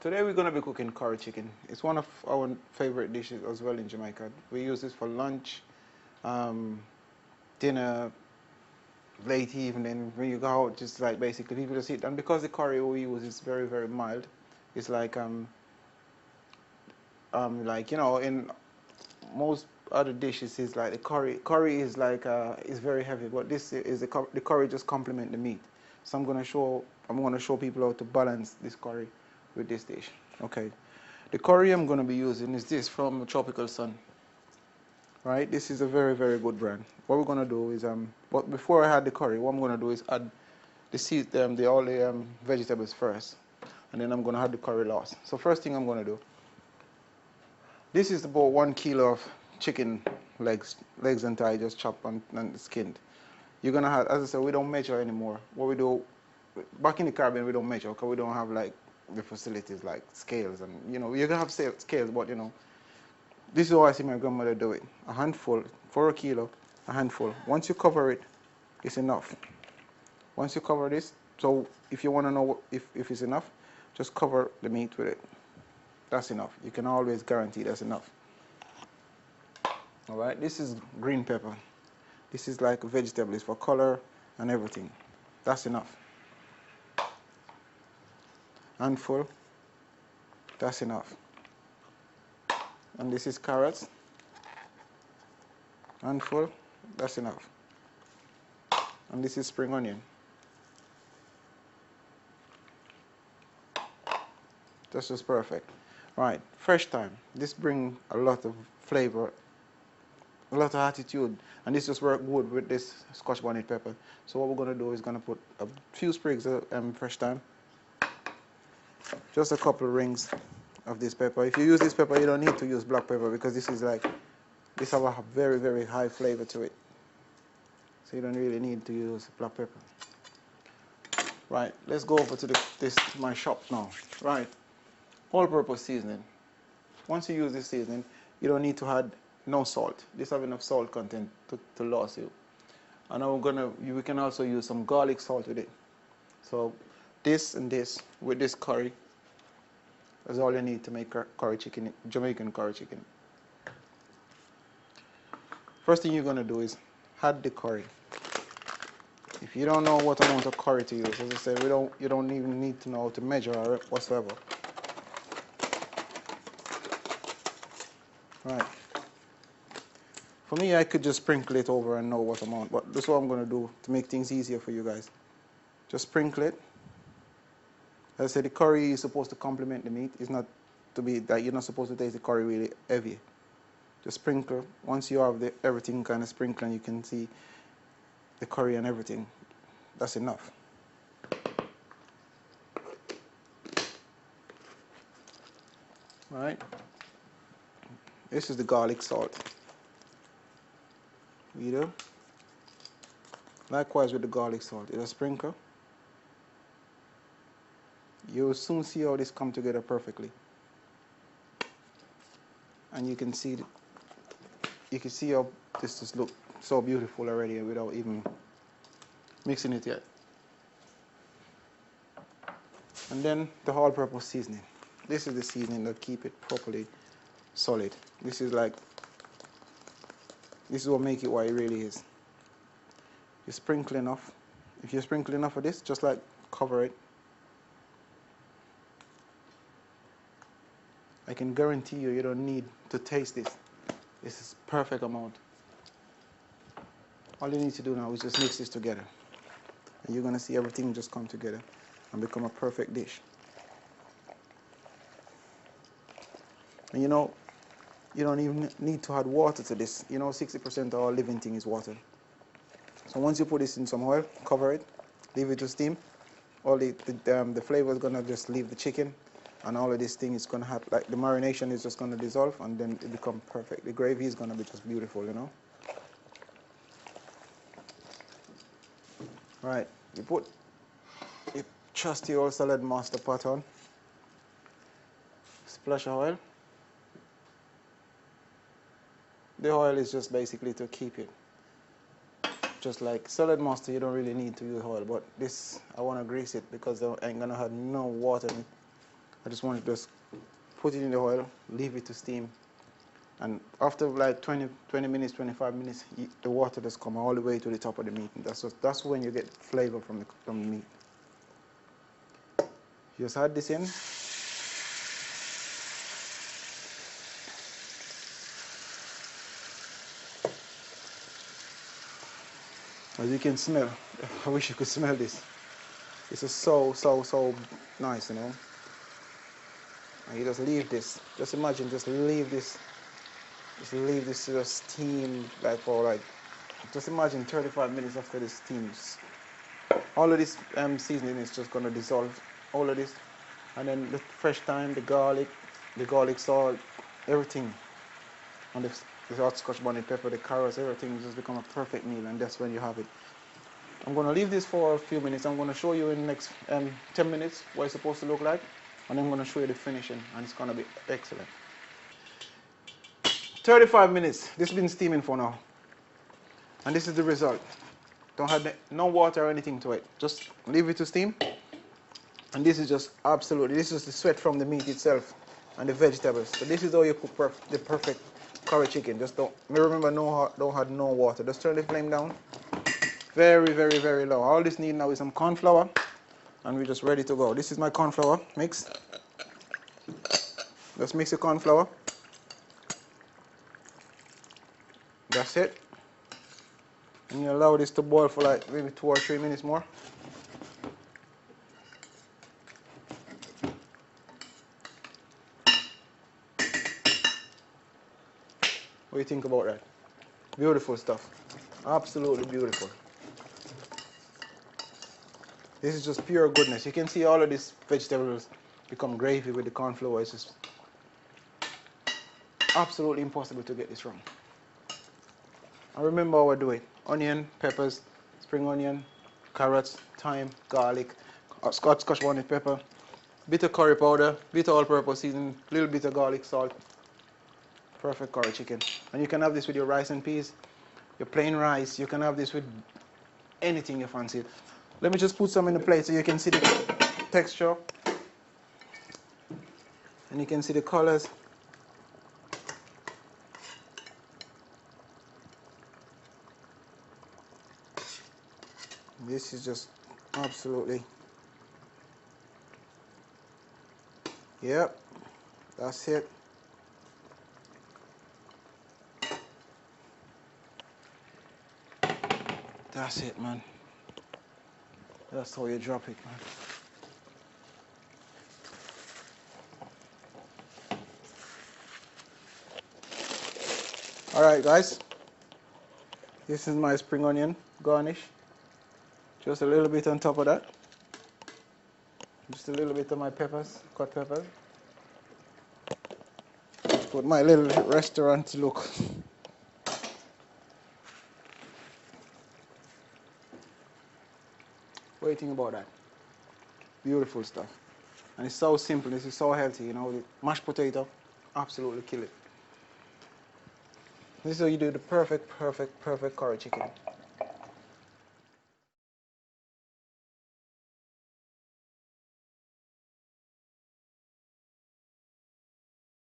Today we're gonna be cooking curry chicken. It's one of our favorite dishes as well in Jamaica. We use this for lunch, um, dinner, late evening. When you go out, just like basically people just eat. And because the curry we use is very very mild, it's like in most other dishes is like the curry. Curry is like is very heavy, but this is the curry just complement the meat. So I'm gonna show people how to balance this curry with this dish. Okay, the curry I'm gonna be using is this from Tropical Sun. Right, this is a very very good brand. What we're gonna do is but before I add the curry, what I'm gonna do is add the all the vegetables first, and then I'm gonna add the curry last. So first thing I'm gonna do, this is about 1 kilo of chicken legs and thigh just chopped and skinned. You're gonna have, as I said, we don't measure anymore. What we do, back in the Caribbean, we don't measure because we don't have like the facilities like scales and you're gonna have scales, but this is how I see my grandmother do it. A handful for a kilo, a handful. Once you cover it, it's enough. Once you cover this, so if you want to know if it's enough, just cover the meat with it. That's enough. You can always guarantee that's enough. All right, this is green pepper. This is like a vegetable. It's for color and everything. That's enough. Handful. That's enough. And this is carrots. Handful. That's enough. And this is spring onion. That's just perfect. Right, fresh thyme. This brings a lot of flavor, a lot of attitude, and this just works good with this Scotch bonnet pepper. So what we're gonna do is gonna put a few sprigs of fresh thyme, just a couple of rings of this pepper. If you use this pepper, you don't need to use black pepper because this have a very very high flavor to it. So you don't really need to use black pepper. Right, let's go over to my shop now. Right, all-purpose seasoning. Once you use this seasoning, you don't need to add no salt. This have enough salt content to last you. And we can also use some garlic salt with it. So this and this with this curry is all you need to make curry chicken, Jamaican curry chicken. First thing you're gonna do is add the curry. If you don't know what amount of curry to use, as I said, you don't even need to know how to measure or whatsoever. Right. For me, I could just sprinkle it over and know what amount, but this is what I'm going to do to make things easier for you guys. Just sprinkle it. As I said, the curry is supposed to complement the meat. It's not to be that you're not supposed to taste the curry really heavy. Just sprinkle. Once you have everything kind of sprinkled and you can see the curry and everything, that's enough. Right? This is the garlic salt. You do. Likewise with the garlic salt. It's a sprinkle. You'll soon see how this come together perfectly. And you can see how this just look so beautiful already without even mixing it yet. And then the all-purpose seasoning. This is the seasoning that keep it properly solid. This is what make it what it really is. You sprinkle enough. If you sprinkle enough of this, just like cover it. I can guarantee you don't need to taste this. This is perfect amount. All you need to do now is just mix this together. And you're gonna see everything just come together and become a perfect dish. And you don't even need to add water to this. 60% of all living thing is water. So once you put this in some oil, cover it, leave it to steam. All the flavor is gonna just leave the chicken, and all of this thing is gonna have like the marination is just gonna dissolve, and then it becomes perfect. The gravy is gonna be just beautiful, Right, you put your trusty old salad master pot on. Splash of oil. The oil is just basically to keep it. Just like salad master, you don't really need to use oil, but this, I want to grease it because I ain't going to have no water in it. I just want to just put it in the oil, leave it to steam, and after like 20 minutes, 25 minutes, the water just come all the way to the top of the meat, and that's when you get flavor from the meat. You just add this in. As you can smell, I wish you could smell this. This is so nice, you know. And you just leave this. Just imagine, just leave this to just steam like for like. Just imagine 35 minutes after this steams. All of this seasoning is just gonna dissolve. All of this, and then the fresh thyme, the garlic salt, everything, and the hot scotch bonnet pepper, the carrots, everything just become a perfect meal, and that's when you have it. I'm gonna leave this for a few minutes. I'm gonna show you in the next 10 minutes what it's supposed to look like, and I'm gonna show you the finishing, and it's gonna be excellent. 35 minutes. This has been steaming for now, and this is the result. Don't have no water or anything to it. Just leave it to steam. And this is just absolutely, this is the sweat from the meat itself and the vegetables. So this is how you cook the perfect curry chicken. Just don't remember, don't add no water. Just turn the flame down. Very low. All this need now is some corn flour, and we're just ready to go. This is my corn flour mix. Just mix the corn flour. That's it. And you allow this to boil for like maybe 2 or 3 minutes more. What do you think about that? Beautiful stuff. Absolutely beautiful. This is just pure goodness. You can see all of these vegetables become gravy with the corn flour. It's just absolutely impossible to get this wrong. And remember how I do it. Onion, peppers, spring onion, carrots, thyme, garlic, scotch bonnet pepper, bit of curry powder, bit of all-purpose seasoning, little bit of garlic salt. Perfect curry chicken. And you can have this with your rice and peas, your plain rice. You can have this with anything you fancy. Let me just put some in the plate so you can see the texture. And you can see the colors. This is just absolutely, yep, that's it. That's it, man. That's how you drop it, man. Alright guys, this is my spring onion garnish. Just a little bit on top of that. Just a little bit of my peppers, cut peppers. Just put my little restaurant look. What do you think about that? Beautiful stuff. And it's so simple, this is so healthy, you know, the mashed potato, absolutely kill it. This is how you do the perfect curry chicken.